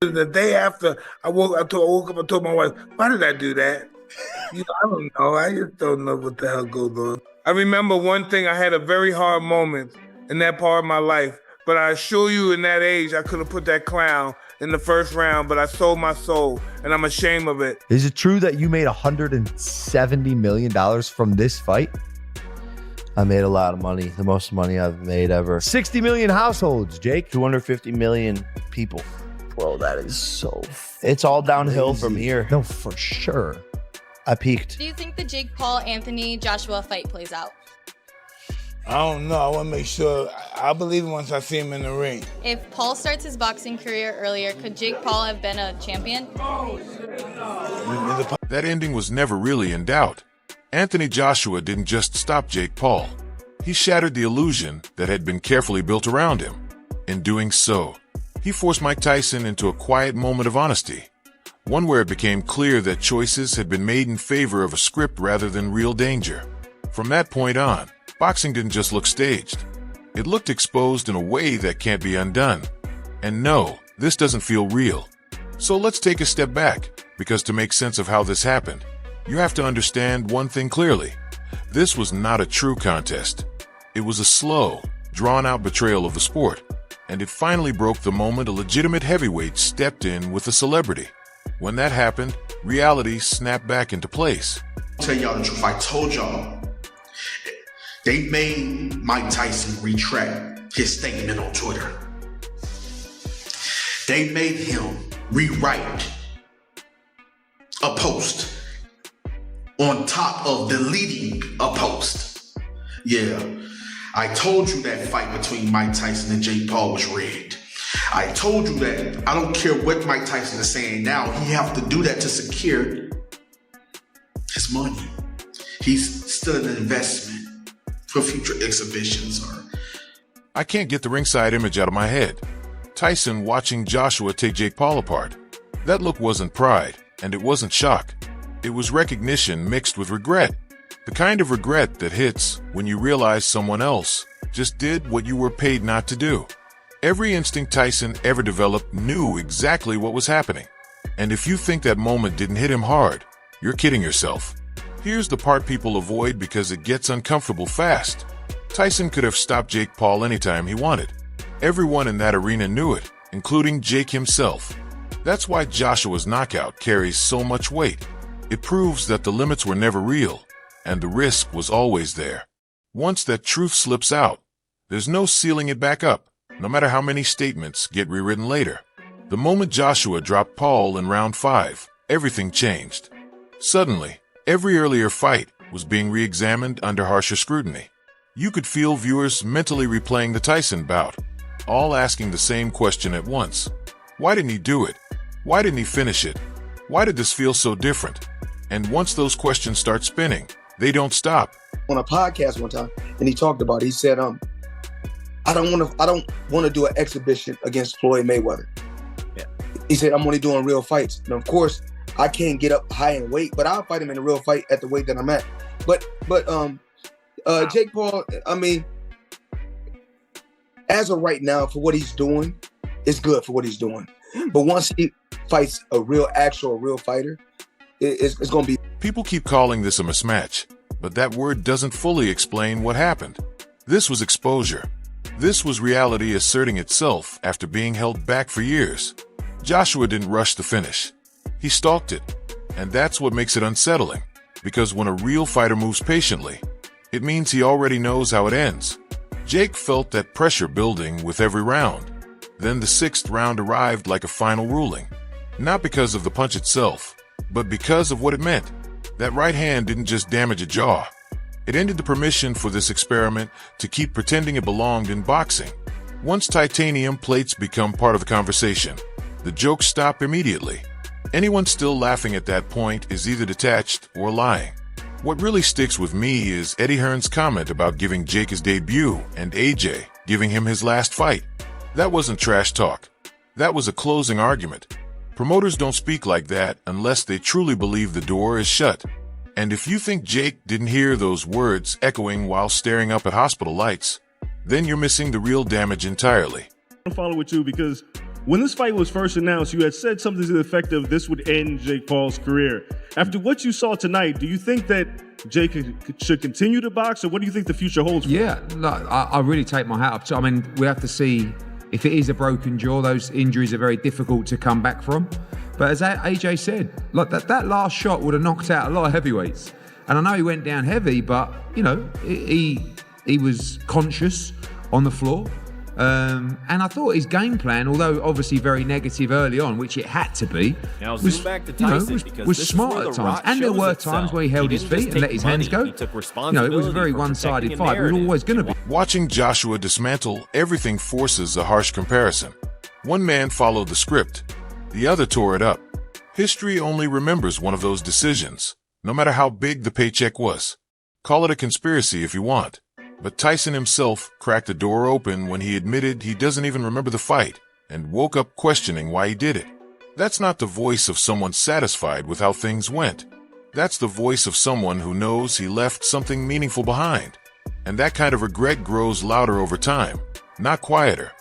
The day after I woke up and told my wife, "Why did I do that?" I don't know. I just don't know what the hell goes on. I remember one thing. I had a very hard moment in that part of my life, but I assure you, in that age, I could have put that clown in the first round, but I sold my soul, and I'm ashamed of it. Is it true that you made $170 million from this fight? I made a lot of money, the most money I've made ever. 60 million households, Jake. 250 million people. Bro, that is so... It's all downhill from here. No, for sure. I peaked. Do you think the Jake Paul-Anthony Joshua fight plays out? I don't know. I want to make sure. I believe it once I see him in the ring. If Paul starts his boxing career earlier, could Jake Paul have been a champion? That ending was never really in doubt. Anthony Joshua didn't just stop Jake Paul. He shattered the illusion that had been carefully built around him. In doing so, he forced Mike Tyson into a quiet moment of honesty, one where it became clear that choices had been made in favor of a script rather than real danger. From that point on, boxing didn't just look staged. It looked exposed in a way that can't be undone. And no, this doesn't feel real. So let's take a step back, because to make sense of how this happened, you have to understand one thing clearly. This was not a true contest. It was a slow, drawn-out betrayal of the sport. And it finally broke the moment a legitimate heavyweight stepped in with a celebrity. When that happened, reality snapped back into place. I'll tell y'all the truth. I told y'all. They made Mike Tyson retract his statement on Twitter. They made him rewrite a post on top of deleting a post. Yeah, I told you that fight between Mike Tyson and Jake Paul was rigged. I told you that. I don't care what Mike Tyson is saying now. He have to do that to secure his money. He's still an investment for future exhibitions. I can't get the ringside image out of my head. Tyson watching Joshua take Jake Paul apart. That look wasn't pride, and it wasn't shock. It was recognition mixed with regret. The kind of regret that hits when you realize someone else just did what you were paid not to do. Every instinct Tyson ever developed knew exactly what was happening. And if you think that moment didn't hit him hard, you're kidding yourself. Here's the part people avoid because it gets uncomfortable fast. Tyson could have stopped Jake Paul anytime he wanted. Everyone in that arena knew it, including Jake himself. That's why Joshua's knockout carries so much weight. It proves that the limits were never real, and the risk was always there. Once that truth slips out, there's no sealing it back up, no matter how many statements get rewritten later. The moment Joshua dropped Paul in round 5, everything changed. Suddenly, every earlier fight was being re-examined under harsher scrutiny. You could feel viewers mentally replaying the Tyson bout, all asking the same question at once. Why didn't he do it? Why didn't he finish it? Why did this feel so different? And once those questions start spinning, they don't stop. On a podcast one time, and he talked about it, he said, I don't want to do an exhibition against Floyd Mayweather. Yeah. He said, I'm only doing real fights. And of course, I can't get up high in weight, but I'll fight him in a real fight at the weight that I'm at. But Jake Paul, I mean, as of right now, for what he's doing, it's good for what he's doing. But once he fights a real fighter, it's going to be... People keep calling this a mismatch, but that word doesn't fully explain what happened. This was exposure. This was reality asserting itself after being held back for years. Joshua didn't rush the finish. He stalked it. And that's what makes it unsettling, because when a real fighter moves patiently, it means he already knows how it ends. Jake felt that pressure building with every round. Then the 6th round arrived like a final ruling. Not because of the punch itself, but because of what it meant. That right hand didn't just damage a jaw. It ended the permission for this experiment to keep pretending it belonged in boxing. Once titanium plates become part of the conversation, the jokes stop immediately. Anyone still laughing at that point is either detached or lying. What really sticks with me is Eddie Hearn's comment about giving Jake his debut and AJ giving him his last fight. That wasn't trash talk. That was a closing argument. Promoters don't speak like that unless they truly believe the door is shut. And if you think Jake didn't hear those words echoing while staring up at hospital lights, then you're missing the real damage entirely. I follow with you because When this fight was first announced, you had said something to the effect of this would end Jake Paul's career. After what you saw tonight, do you think that Jake should continue to box, or what do you think the future holds for him? Yeah, no, I really take my hat off to. I mean, we have to see if it is a broken jaw. Those injuries are very difficult to come back from. But as AJ said, like that last shot would have knocked out a lot of heavyweights. And I know he went down heavy, but you know he was conscious on the floor. And I thought his game plan, although obviously very negative early on, which it had to be, was, back to Tyson, was smart at times. And there were times where he held his feet and let his hands go. You know, it was a very one-sided fight. It was always going to be. Watching Joshua dismantle everything forces a harsh comparison. One man followed the script. The other tore it up. History only remembers one of those decisions, no matter how big the paycheck was. Call it a conspiracy if you want. But Tyson himself cracked the door open when he admitted he doesn't even remember the fight and woke up questioning why he did it. That's not the voice of someone satisfied with how things went. That's the voice of someone who knows he left something meaningful behind. And that kind of regret grows louder over time, not quieter.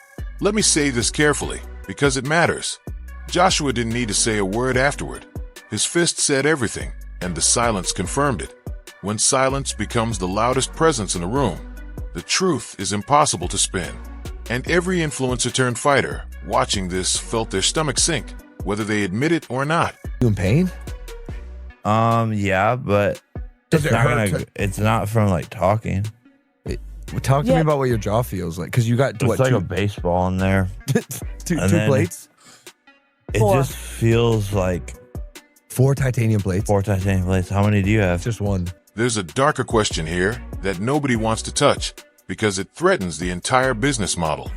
Let me say this carefully, because it matters. Joshua didn't need to say a word afterward. His fist said everything, and the silence confirmed it. When silence becomes the loudest presence in a room, the truth is impossible to spin. And every influencer-turned-fighter watching this felt their stomach sink, whether they admit it or not. You in pain? Yeah, but it's not from like talking. Talk to me about what your jaw feels like, because you got It's like a baseball in there. two plates? It just feels like 4 titanium plates. 4 titanium plates. How many do you have? Just 1. There's a darker question here that nobody wants to touch because it threatens the entire business model.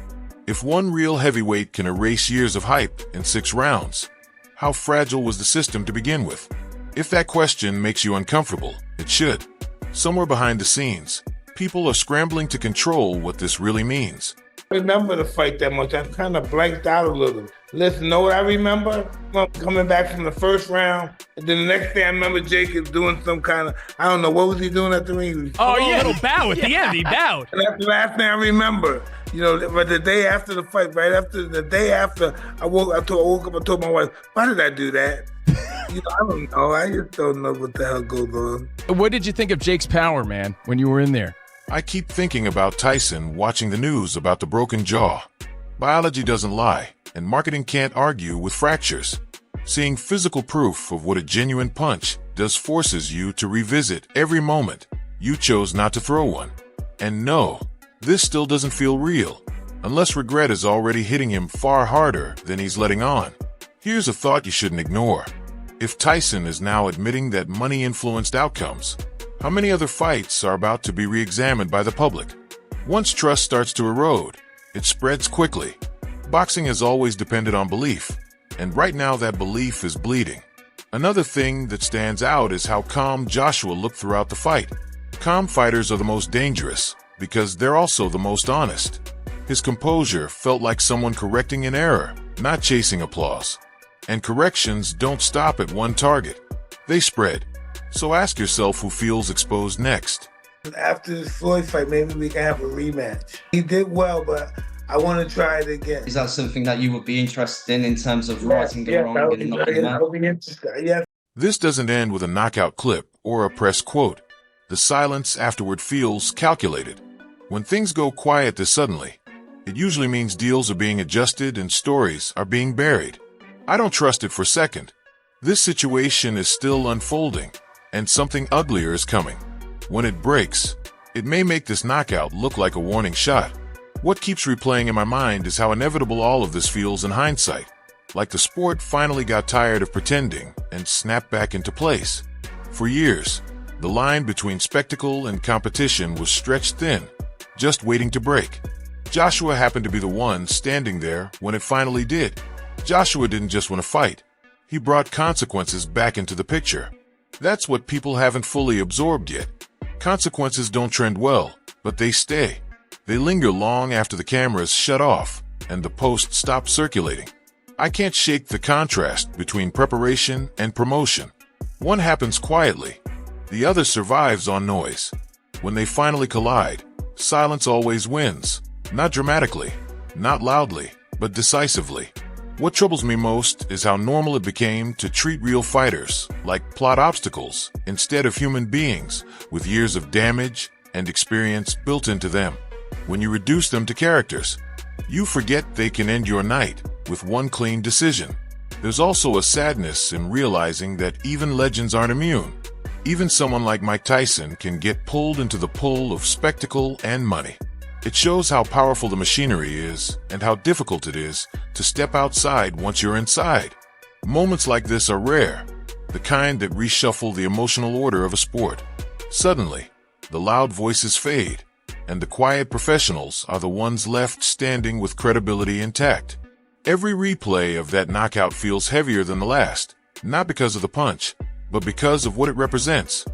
If one real heavyweight can erase years of hype in 6 rounds, how fragile was the system to begin with? If that question makes you uncomfortable, it should. Somewhere behind the scenes, people are scrambling to control what this really means. I remember the fight that much. I kind of blanked out a little. Listen, know what I remember? Coming back from the first round, and then the next day I remember Jacob doing some kind of, I don't know, what was he doing at the ring? Oh, yeah, a little bow at the end. He bowed. And that's the last thing I remember. You know, but the day after the fight, the day after, I woke up, I told my wife, why did I do that? You know, I don't know. I just don't know what the hell goes on. What did you think of Jake's power, man, when you were in there? I keep thinking about Tyson watching the news about the broken jaw. Biology doesn't lie, and marketing can't argue with fractures. Seeing physical proof of what a genuine punch does forces you to revisit every moment you chose not to throw one. And no, this still doesn't feel real, unless regret is already hitting him far harder than he's letting on. Here's a thought you shouldn't ignore. If Tyson is now admitting that money influenced outcomes, how many other fights are about to be re-examined by the public? Once trust starts to erode, it spreads quickly. Boxing has always depended on belief, and right now that belief is bleeding. Another thing that stands out is how calm Joshua looked throughout the fight. Calm fighters are the most dangerous because they're also the most honest. His composure felt like someone correcting an error, not chasing applause. And corrections don't stop at one target. They spread. So ask yourself who feels exposed next. After this Floyd fight, maybe we can have a rematch. He did well, but I want to try it again. Is that something that you would be interested in terms of righting the wrong and knocking him out? Yeah. This doesn't end with a knockout clip or a press quote. The silence afterward feels calculated. When things go quiet this suddenly, it usually means deals are being adjusted and stories are being buried. I don't trust it for a second. This situation is still unfolding, and something uglier is coming. When it breaks, it may make this knockout look like a warning shot. What keeps replaying in my mind is how inevitable all of this feels in hindsight. Like the sport finally got tired of pretending and snapped back into place. For years, the line between spectacle and competition was stretched thin, just waiting to break. Joshua happened to be the one standing there when it finally did. Joshua didn't just win a fight. He brought consequences back into the picture. That's what people haven't fully absorbed yet. Consequences don't trend well, but they stay. They linger long after the cameras shut off and the post stops circulating. I can't shake the contrast between preparation and promotion. One happens quietly. The other survives on noise. When they finally collide, silence always wins. Not dramatically, not loudly, but decisively. What troubles me most is how normal it became to treat real fighters like plot obstacles instead of human beings with years of damage and experience built into them. When you reduce them to characters, you forget they can end your night with one clean decision. There's also a sadness in realizing that even legends aren't immune. Even someone like Mike Tyson can get pulled into the pull of spectacle and money. It shows how powerful the machinery is and how difficult it is to step outside once you're inside. Moments like this are rare, the kind that reshuffle the emotional order of a sport. Suddenly, the loud voices fade, and the quiet professionals are the ones left standing with credibility intact. Every replay of that knockout feels heavier than the last, not because of the punch, but because of what it represents.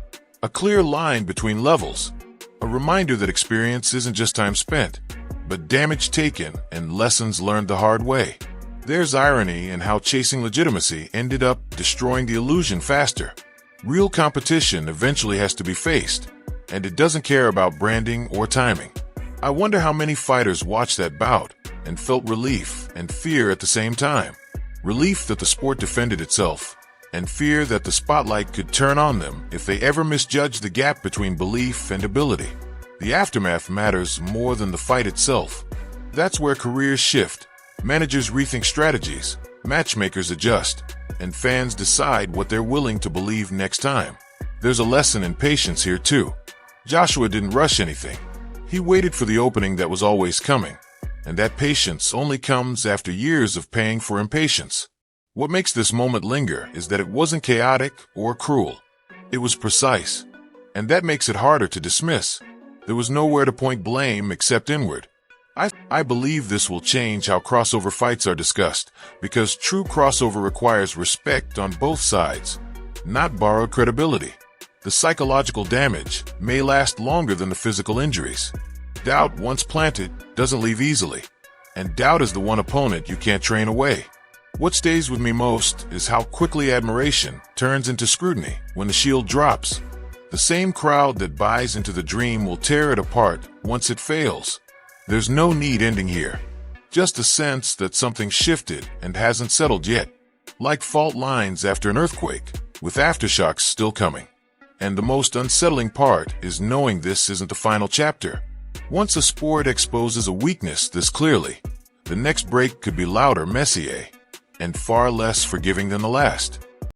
A clear line between levels. A reminder that experience isn't just time spent, but damage taken and lessons learned the hard way. There's irony in how chasing legitimacy ended up destroying the illusion faster. Real competition eventually has to be faced, and it doesn't care about branding or timing. I wonder how many fighters watched that bout and felt relief and fear at the same time. Relief that the sport defended itself, and fear that the spotlight could turn on them if they ever misjudged the gap between belief and ability. The aftermath matters more than the fight itself. That's where careers shift, managers rethink strategies, matchmakers adjust, and fans decide what they're willing to believe next time. There's a lesson in patience here too. Joshua didn't rush anything. He waited for the opening that was always coming, and that patience only comes after years of paying for impatience. What makes this moment linger is that it wasn't chaotic or cruel. It was precise, and that makes it harder to dismiss. There was nowhere to point blame except inward. I believe this will change how crossover fights are discussed, because true crossover requires respect on both sides, not borrowed credibility. The psychological damage may last longer than the physical injuries. Doubt, once planted, doesn't leave easily, and doubt is the one opponent you can't train away. What stays with me most is how quickly admiration turns into scrutiny when the shield drops. The same crowd that buys into the dream will tear it apart once it fails. There's no neat ending here, just a sense that something shifted and hasn't settled yet, like fault lines after an earthquake, with aftershocks still coming. And the most unsettling part is knowing this isn't the final chapter. Once a sport exposes a weakness this clearly, the next break could be louder, messier, and far less forgiving than the last.